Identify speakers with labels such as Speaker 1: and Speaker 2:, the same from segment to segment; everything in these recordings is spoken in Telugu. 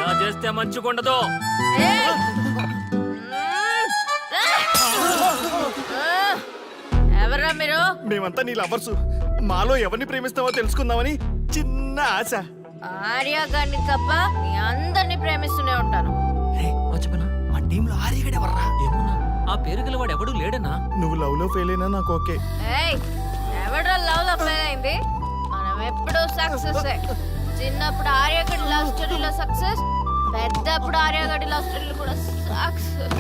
Speaker 1: ఇలా చేస్తే మంచిగుండదు.
Speaker 2: ఎవరా మీరు?
Speaker 3: మేమంతా నీ లవర్సు. మాలో ఎవరిని ప్రేమిస్తావో తెలుసుకుందామని చిన్న ఆశ.
Speaker 2: ఆర్య గారిని తప్ప మీ అందరినీ ప్రేమిస్తూనే ఉంటాను.
Speaker 1: చెప్పనా
Speaker 4: మా టీంలో ఆర్యగడే వర్రా.
Speaker 1: ఏమన్నా ఆ పేరు గలవాడు ఎవడూ లేడనా?
Speaker 3: నువ్వు లవ్ లో ఫెయిల్ అయినా నాకు ఓకే.
Speaker 2: ఏయ్, ఎవడో లవ్ లో ఫెయిల్ అయింది? మనం ఎప్పుడూ సక్సెస్. చిన్నప్పుడు ఆర్యగడి లవ్ స్టోరీలో సక్సెస్, పెద్దప్పుడు ఆర్యగడి లవ్ స్టోరీలో కూడా సక్సెస్.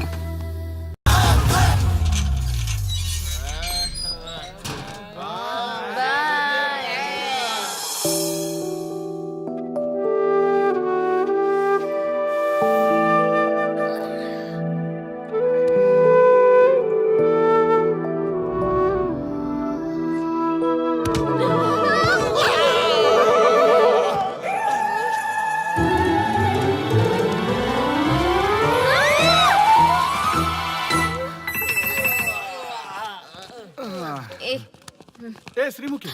Speaker 3: ఏ శ్రీముఖి,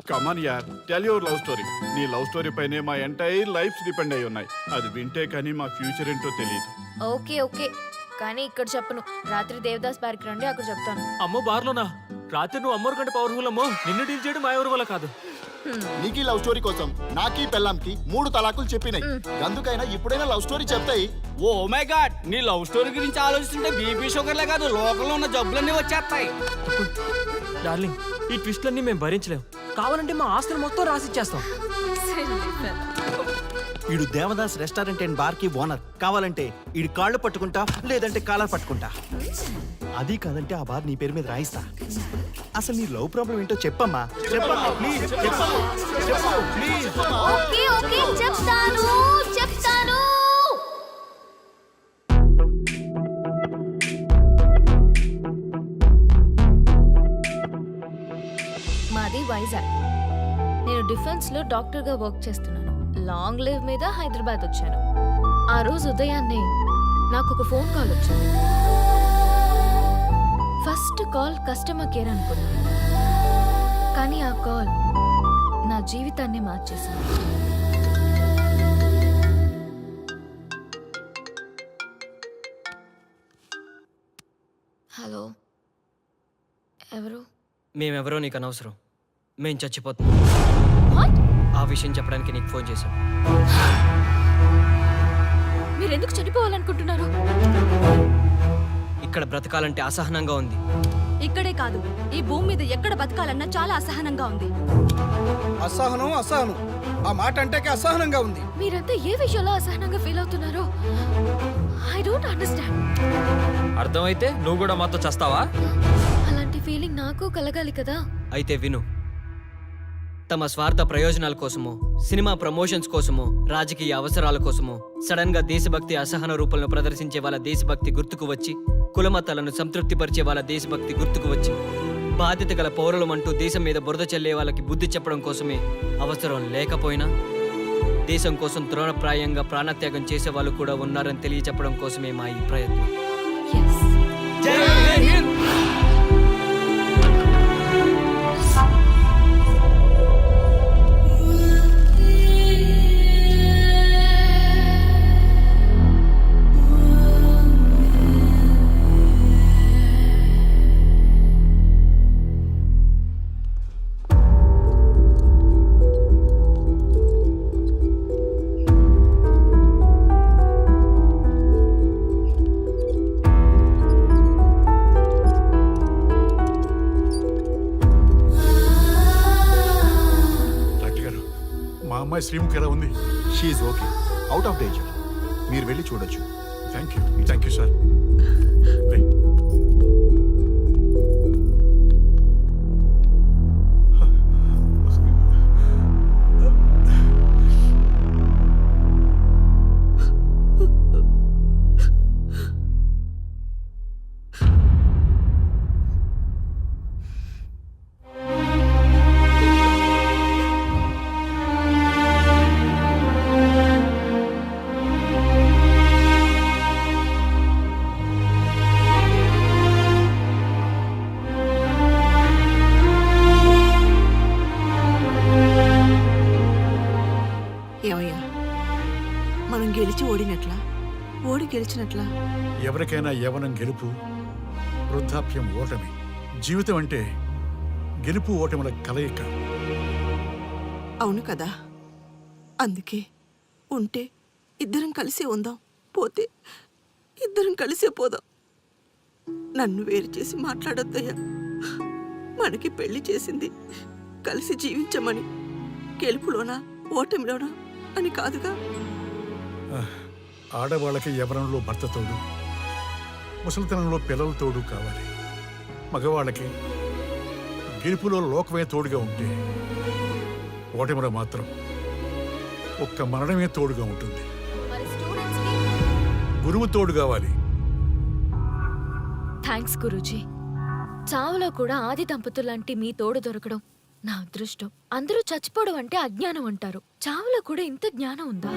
Speaker 3: కమాన్ యార్, టెల్ యువర్ లవ్ స్టోరీ. నీ లవ్ స్టోరీ పైనే మా ఎంటైర్ లైఫ్ డిపెండ్ అయి ఉన్నాయి. అది వింటే కానీ మా ఫ్యూచర్ ఏంటో తెలియదు.
Speaker 2: ఓకే ఓకే, కానీ ఇక్కడ చెప్పను. రాత్రి దేవదాస్ పార్క్ రండి, అక్కడ చెప్తాను.
Speaker 1: అమ్మో బార్లోనా? రాత్రి నువ్వు అమ్మోరు కంటే పవర్ఫుల్ అమ్మో. నిన్ను డీల్ చేయడం మా ఎవరి వల్ల కాదు.
Speaker 5: నీకీ లవ్ స్టోరీ కోసం నాకీ పెళ్ళాంకి 3 తలాకులు చెప్పినాయి. అందుకైనా ఇప్పుడైనా లవ్ స్టోరీ చెప్తాయి.
Speaker 4: ఓ మై గాడ్, నీ లవ్ స్టోరీ గురించి ఆలోచిస్తుంటే బీపీ షుగర్లే కాదు లోకల్లో ఉన్న జబ్బులన్నీ వచ్చేస్తాయి.
Speaker 1: డార్లింగ్, ఈ ట్విస్ట్లన్నీ మేము భరించలేం. కావాలంటే మా ఆస్తులు మొత్తం రాసిచ్చేస్తాం.
Speaker 4: ఈడు దేవదాస్ రెస్టారెంట్ అండ్ బార్ కి ఓనర్. కావాలంటే ఈడు కాళ్ళు పట్టుకుంటా, లేదంటే కాలర్ పట్టుకుంటా. అది కాదంటే ఆ బార్ నీ పేరు మీద రాయిస్తా. అసలు నీ లవ్ ప్రాబ్లం ఏంటో చెప్పమ్మా. చెప్పమ్మా ప్లీజ్, చెప్పమ్మా, చెప్పు ప్లీజ్.
Speaker 2: ఓకే ఓకే, చెప్తాను చెప్తాను. మాది వైజాగ్. నేను డిఫెన్స్ లో డాక్టర్ గా వర్క్ చేస్తున్నాను. లాంగ్ లీవ్ మీద హైదరాబాద్ వచ్చాను. ఆ రోజు ఉదయాన్నే నాకు ఒక ఫోన్ కాల్ వచ్చింది. ఫస్ట్ కాల్ కస్టమర్ కేర్ అనుకున్నాను, కానీ ఆ కాల్ నా జీవితాన్ని మార్చేసింది. హలో, ఎవరు?
Speaker 6: మేమెవరో నీకు అనవసరం. మేం చచ్చిపోతున్నాం.
Speaker 2: వాట్?
Speaker 6: ఆ విషయం చెప్పడానికి నీకు ఫోన్ చేశాం.
Speaker 2: మీరెందుకు చనిపోవాలనుకుంటున్నారు?
Speaker 6: ఇక్కడ బ్రతకాలంటే అసహనంగా ఉంది.
Speaker 7: ఇక్కడే కాదు, ఈ భూమి మీద ఎక్కడ బతకాలన్నా చాలా అసహనంగా ఉంది.
Speaker 8: అసహనం అసహనం, ఆ మాట అంటే అసహనంగా ఉంది.
Speaker 2: మీరంతా ఏ విషయంలో అసహనంగా ఫీల్ అవుతున్నారో ఐ డోంట్ అండర్స్టాండ్.
Speaker 1: అర్థమైతే నువ్వు కూడా మాతో చస్తావా?
Speaker 2: అలాంటి ఫీలింగ్ నాకు కలగాలి కదా.
Speaker 6: అయితే విను. తమ స్వార్థ ప్రయోజనాల కోసమో, సినిమా ప్రమోషన్స్ కోసమో, రాజకీయ అవసరాల కోసమో సడన్ గా దేశభక్తి అసహన రూపంలో ప్రదర్శించే వాళ్ళ దేశభక్తి గుర్తుకు వచ్చి, కులమతాలను సంతృప్తిపరిచే వాళ్ళ దేశభక్తి గుర్తుకు వచ్చి, బాధ్యత గల పౌరులమంటూ దేశం మీద బురద చల్లే వాళ్ళకి బుద్ధి చెప్పడం కోసమే, అవసరం లేకపోయినా దేశం కోసం ద్రోణప్రాయంగా ప్రాణత్యాగం చేసే వాళ్ళు కూడా ఉన్నారని తెలియచెప్పడం కోసమే మా ఈ ప్రయత్నం.
Speaker 3: అమ్మాయి శ్రీముఖి ఎలా ఉంది?
Speaker 5: She okay, out of danger. మీరు వెళ్ళి చూడొచ్చు.
Speaker 3: Thank you sir.
Speaker 9: మనం గెలిచి ఓడినట్లా, ఓడి గెలిచినట్లా?
Speaker 10: ఎవరికైనా యవ్వనం గెలుపు, వృద్ధాప్యం ఓటమి. జీవితం అంటే గెలుపు ఓటముల కలయిక.
Speaker 9: అవును కదా, అందుకే ఉంటే ఇద్దరం కలిసే ఉందాం, పోతే ఇద్దరం కలిసే పోదాం. నన్ను వేరు చేసి మాట్లాడొద్దయ్యా. మనకి పెళ్లి చేసింది కలిసి జీవించమని, గెలుపులోనా ఓటమిలోనా అని కాదుగా.
Speaker 10: ఆడవాళ్ళకి యవ్వనంలో భర్త తోడు, ముసలితనంలో పిల్లల తోడు కావాలి. మగవాళ్ళకి గెలుపులో లోకమే తోడుగా ఉంటే, ఓటమిలో మాత్రం ఒక్క మరణమే తోడుగా ఉంటుంది.
Speaker 2: మరి స్టూడెంట్స్ కి
Speaker 10: గురువు తోడు కావాలి.
Speaker 7: థ్యాంక్స్ గురూజీ. చావులో కూడా ఆది దంపతులంటే మీ తోడు దొరకడం నా అదృష్టం. అందరూ చచ్చిపోవడం అంటే అజ్ఞానం అంటారు, చావులో కూడా ఇంత జ్ఞానం ఉందా?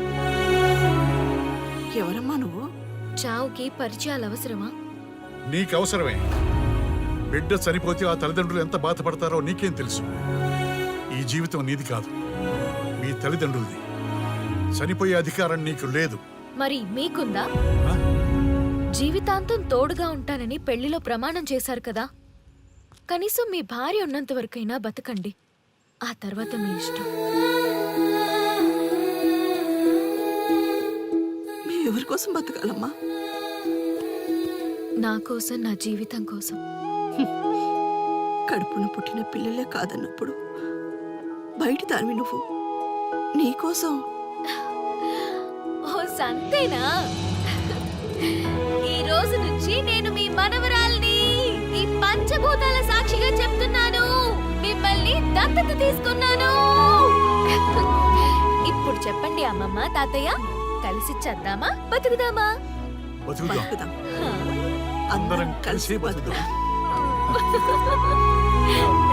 Speaker 9: ఎవరమ్మా నువ్వు?
Speaker 7: చావుకి పరిచయాలు అవసరమా?
Speaker 10: నీకు అవసరమే. బిడ్డ చనిపోతే ఆ తల్లిదండ్రులు ఎంత బాధపడతారో నీకేం తెలుసు? ఈ జీవితం నీది కాదు, మీ తల్లిదండ్రులది. చనిపోయే అధికారం నీకు లేదు.
Speaker 7: మరి మీకుందా?
Speaker 10: ఆ?
Speaker 7: జీవితాంతం తోడుగా ఉంటానని పెళ్లిలో ప్రమాణం చేశారు కదా, కనీసం మీ భార్య ఉన్నంత వరకైనా బతకండి, ఆ తర్వాత మీ ఇష్టం.
Speaker 9: మేమెవరి కోసం బతకాలమ్మా?
Speaker 7: నా కోసం, నా జీవితం కోసం.
Speaker 9: కడుపున పుట్టిన పిల్లలే కాదన్నప్పుడు బయట దానివి నువ్వు, నీకోసం.
Speaker 2: ఓ సంతేనా? ఈ రోజు నుంచి నేను మీ మనవరాల్ని ఈ పంచభూతాల సాక్షిగా చెప్తున్నాను. మిమ్మల్ని దత్తత తీసుకున్నాను. ఇప్పుడు చెప్పండి అమ్మమ్మ, తాతయ్య, కలిసి చద్దామా బతుకుదామా?
Speaker 10: బతుకుదాం.
Speaker 9: బతుకుదాం.
Speaker 10: అందరం కలిసే బతుకుదాం.
Speaker 2: ఆ